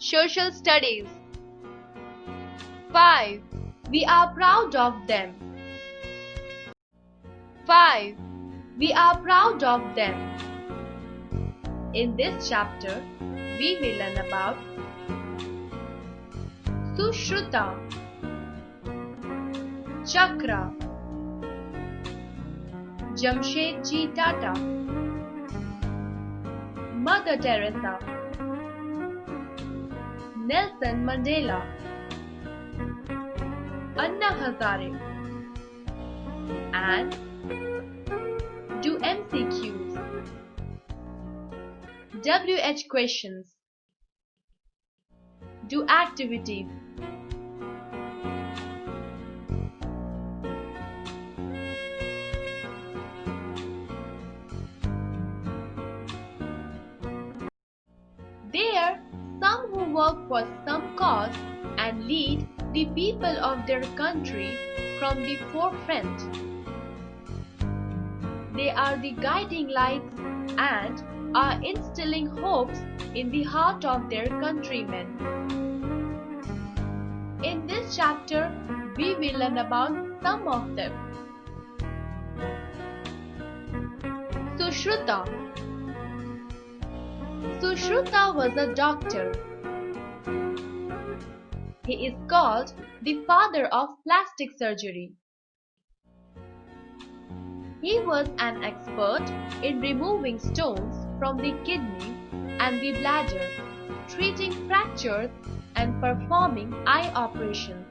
Social Studies. 5. We are proud of them. 5. We are proud of them. In this chapter, we will learn about Sushruta, Chakra, Jamshedji Tata, Mother Teresa, Nelson Mandela, Anna Hazare, and do MCQs. WH questions. Do activities. There, some who work for some cause and lead the people of their country from the forefront. They are the guiding lights and are instilling hopes in the heart of their countrymen. In this chapter, we will learn about some of them. Sushruta. Sushruta was a doctor. He is called the father of plastic surgery. He was an expert in removing stones from the kidney and the bladder, treating fractures and performing eye operations.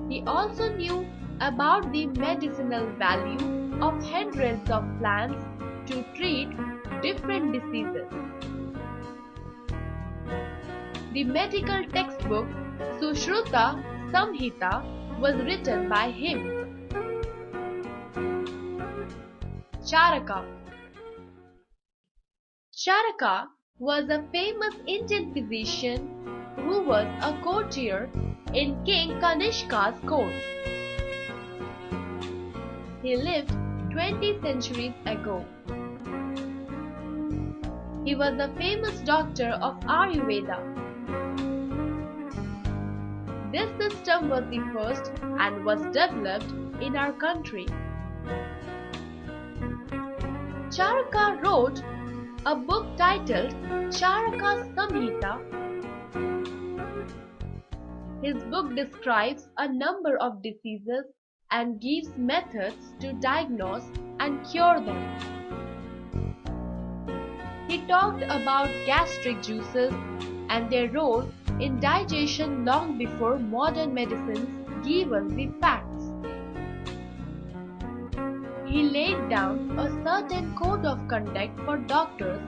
He also knew about the medicinal value of hundreds of plants to treat different diseases. The medical textbook Sushruta Samhita was written by him. Charaka. Charaka was a famous Indian physician who was a courtier in King Kanishka's court. He lived 20 centuries ago. He was a famous doctor of Ayurveda. This system was the first and was developed in our country. Charaka wrote a book titled Charaka Samhita. His book describes a number of diseases and gives methods to diagnose and cure them. He talked about gastric juices and their role in digestion long before modern medicines gave us the facts. He laid down a certain code of conduct for doctors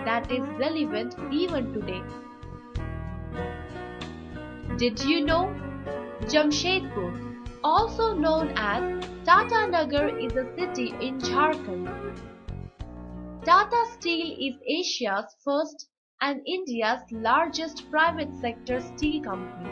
that is relevant even today. Did you know? Jamshedpur, also known as Tata Nagar, is a city in Jharkhand. Tata Steel is Asia's first and India's largest private sector steel company.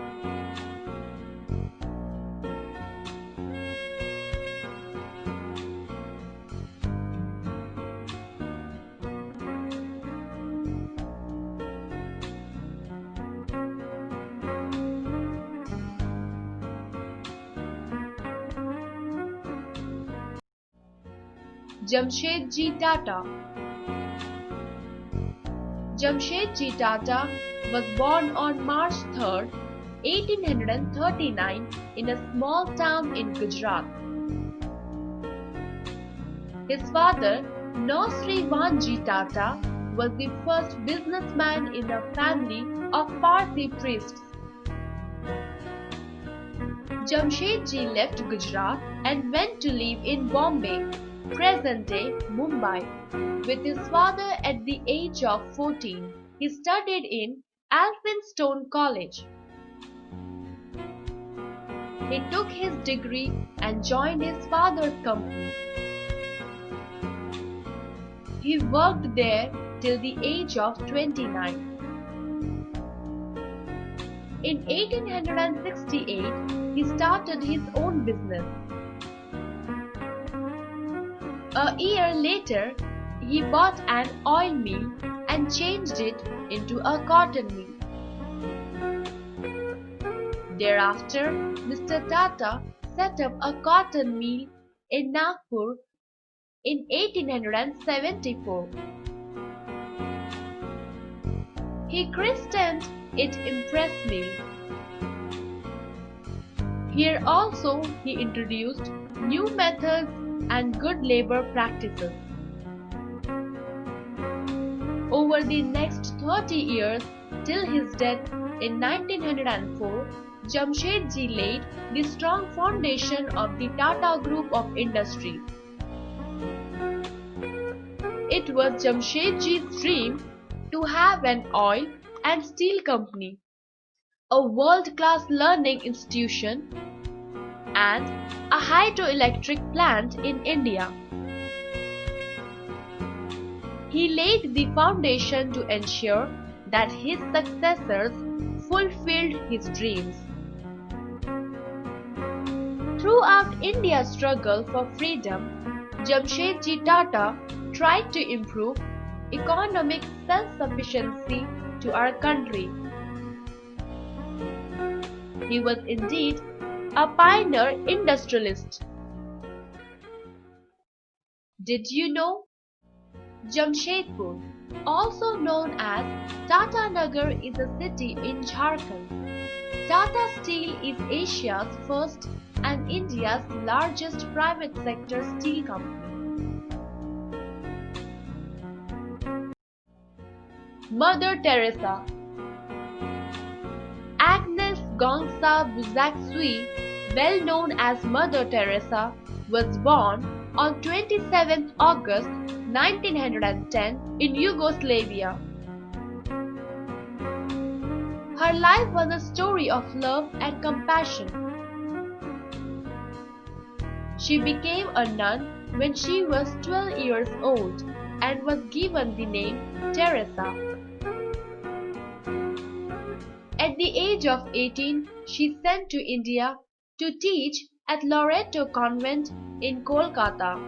Jamshedji Tata. Jamshedji Tata was born on March 3, 1839 in a small town in Gujarat. His father, Nosri Vanji Tata, was the first businessman in a family of Parsi priests. Jamshedji left Gujarat and went to live in Bombay, present-day Mumbai. With his father at the age of 14, he studied in Elphinstone College. He took his degree and joined his father's company. He worked there till the age of 29. In 1868, he started his own business. A year later, he bought an oil mill and changed it into a cotton mill. Thereafter, Mr. Tata set up a cotton mill in Nagpur in 1874. He christened it Impress Mill. Here also he introduced new methods and good labor practices. Over the next 30 years till his death in 1904, Jamshedji laid the strong foundation of the Tata Group of Industries. It was Jamshedji's dream to have an oil and steel company, a world-class learning institution, and a hydroelectric plant in India. He laid the foundation to ensure that his successors fulfilled his dreams. Throughout India's struggle for freedom, Jamshedji Tata tried to improve economic self-sufficiency to our country. He was indeed a pioneer industrialist. Did you know? Jamshedpur, also known as Tata Nagar, is a city in Jharkhand. Tata Steel is Asia's first and India's largest private sector steel company. Mother Teresa. Agnes Gongsa Buzaksui, well known as Mother Teresa, was born on 27 August 1910 in Yugoslavia. Her life was a story of love and compassion. She became a nun when she was 12 years old and was given the name Teresa. At the age of 18, she sent to India to teach at Loreto Convent in Kolkata.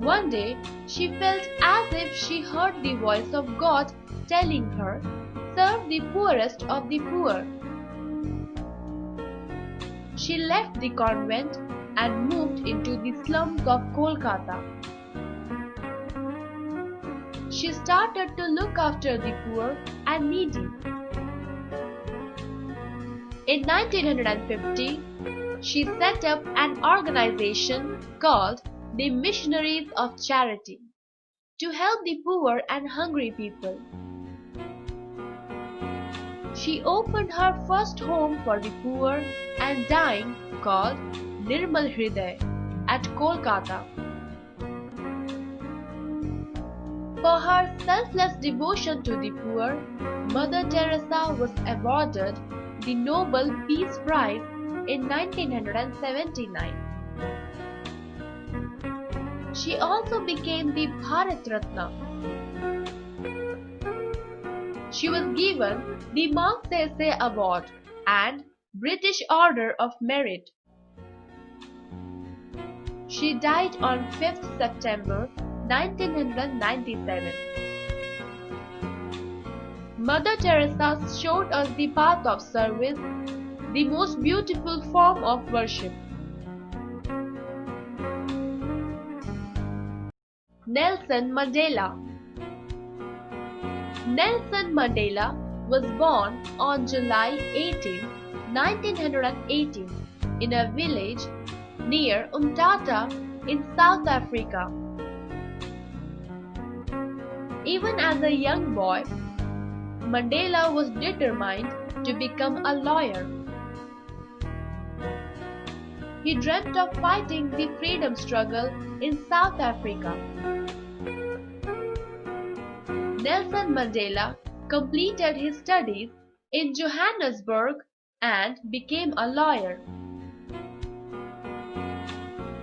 One day, she felt as if she heard the voice of God telling her, "Serve the poorest of the poor." She left the convent and moved into the slums of Kolkata. She started to look after the poor and needy. In 1950, she set up an organization called the Missionaries of Charity to help the poor and hungry people. She opened her first home for the poor and dying called Nirmal Hriday at Kolkata. For her selfless devotion to the poor, Mother Teresa was awarded the Nobel Peace Prize in 1979. She also became the Bharat Ratna. She was given the Magsaysay Award and British Order of Merit. She died on 5th September 1997. Mother Teresa showed us the path of service, the most beautiful form of worship. Nelson Mandela. Nelson Mandela was born on July 18, 1918 in a village near Umtata in South Africa. Even as a young boy, Mandela was determined to become a lawyer. He dreamt of fighting the freedom struggle in South Africa. Nelson Mandela completed his studies in Johannesburg and became a lawyer.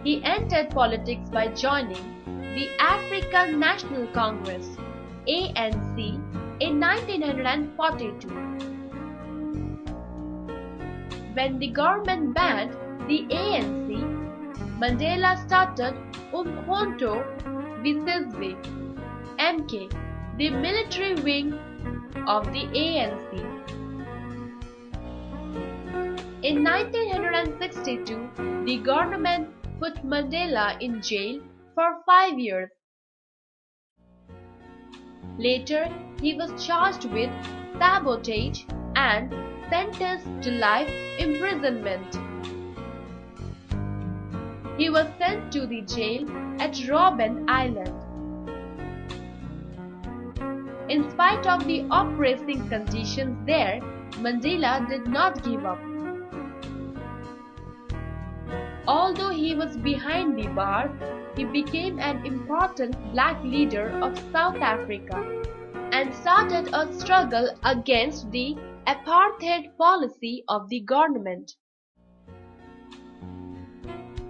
He entered politics by joining the African National Congress (ANC) in 1942. When the government banned the ANC, Mandela started Umkhonto we Sizwe, MK, the military wing of the ANC. In 1962, the government put Mandela in jail for 5 years. Later, he was charged with sabotage and sentenced to life imprisonment. He was sent to the jail at Robben Island. In spite of the oppressive conditions there, Mandela did not give up. Although he was behind the bars, he became an important black leader of South Africa and started a struggle against the apartheid policy of the government.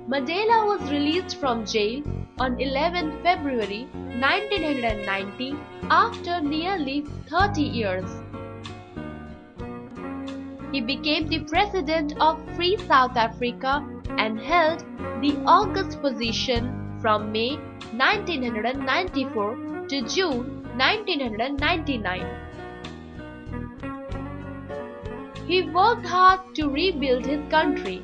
Mandela was released from jail on 11 February 1990 after nearly 30 years. He became the president of Free South Africa and held the august position from May 1994 to June 1999. He worked hard to rebuild his country.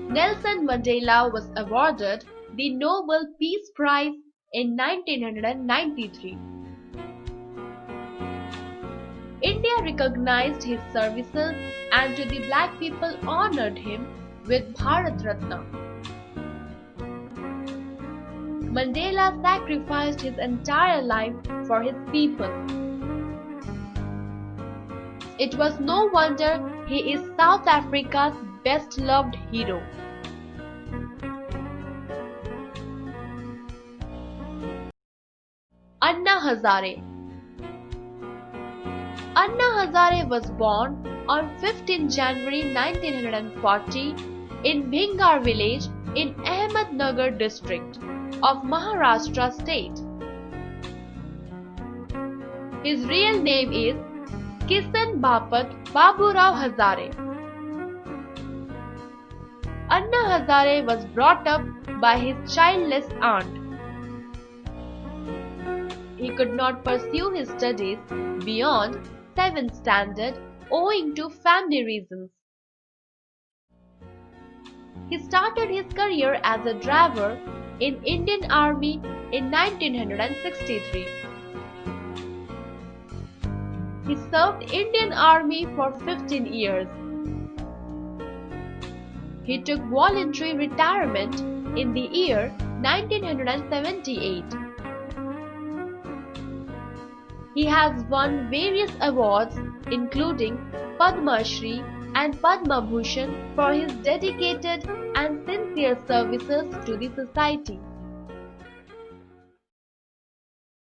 Nelson Mandela was awarded the Nobel Peace Prize in 1993. India recognized his services and to the black people honored him with Bharat Ratna. Mandela sacrificed his entire life for his people. It was no wonder he is South Africa's best loved hero. Anna Hazare. Anna Hazare was born on 15 January 1940 in Bhingar village in Ahmednagar district of Maharashtra state. His real name is Kisan Bapat Baburao Hazare. Anna Hazare was brought up by his childless aunt. He could not pursue his studies beyond 7th standard owing to family reasons. He started his career as a driver in Indian Army in 1963. He served Indian Army for 15 years. He took voluntary retirement in the year 1978. He has won various awards including Padma Shri and Padma Bhushan for his dedicated and sincere services to the society.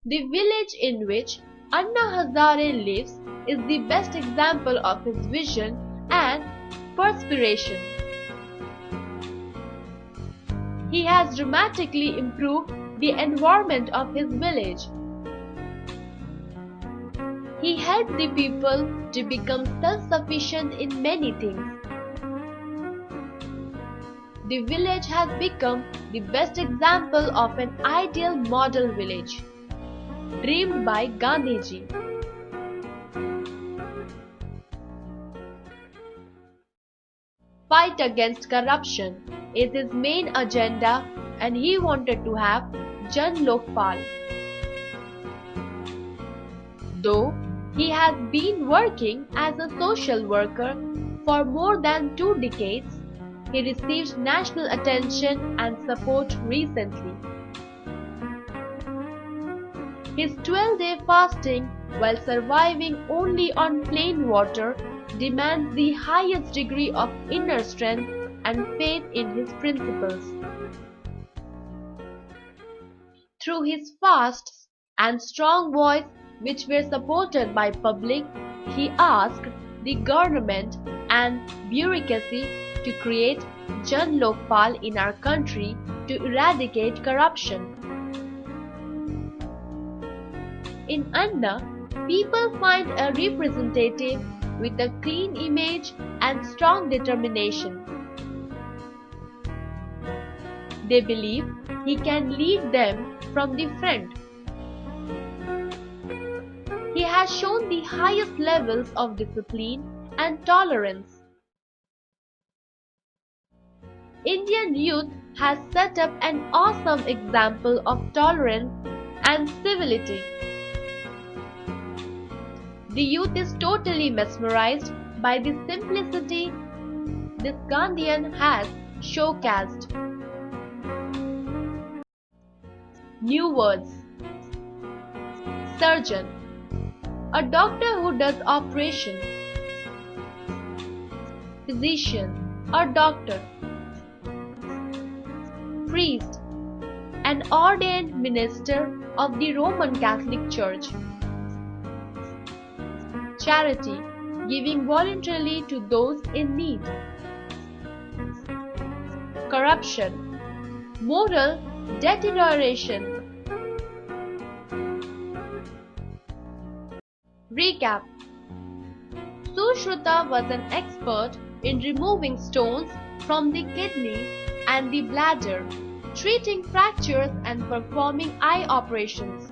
The village in which Anna Hazare lives is the best example of his vision and perspiration. He has dramatically improved the environment of his village. He helped the people to become self-sufficient in many things. The village has become the best example of an ideal model village, dreamed by Gandhiji. Fight against corruption is his main agenda and he wanted to have Jan Lokpal. Though he has been working as a social worker for more than 2 decades, he received national attention and support recently. His 12-day fasting while surviving only on plain water demands the highest degree of inner strength and faith in his principles. Through his fasts and strong voice, which were supported by public, he asked the government and bureaucracy to create Jan Lokpal in our country to eradicate corruption. In Anna, people find a representative with a clean image and strong determination. They believe he can lead them from the front. He has shown the highest levels of discipline and tolerance. Indian youth has set up an awesome example of tolerance and civility. The youth is totally mesmerized by the simplicity this Gandhian has showcased. New words. Surgeon, a doctor who does operation. Physician, a doctor. Priest, an ordained minister of the Roman Catholic Church. Charity, giving voluntarily to those in need. Corruption, moral deterioration. Recap. Sushruta was an expert in removing stones from the kidneys and the bladder, treating fractures and performing eye operations.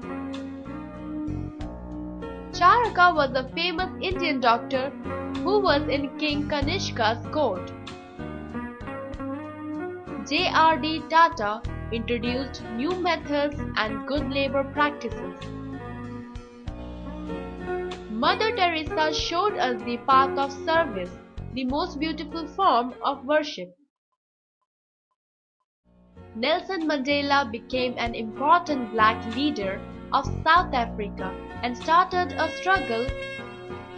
Charaka was a famous Indian doctor who was in King Kanishka's court. J.R.D. Tata introduced new methods and good labor practices. Mother Teresa showed us the path of service, the most beautiful form of worship. Nelson Mandela became an important black leader of South Africa and started a struggle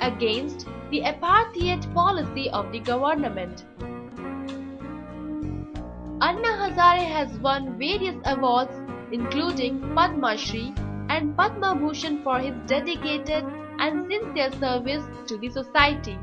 against the apartheid policy of the government. Anna Hazare has won various awards including Padma Shri and Padma Bhushan for his dedicated and sincere service to the society.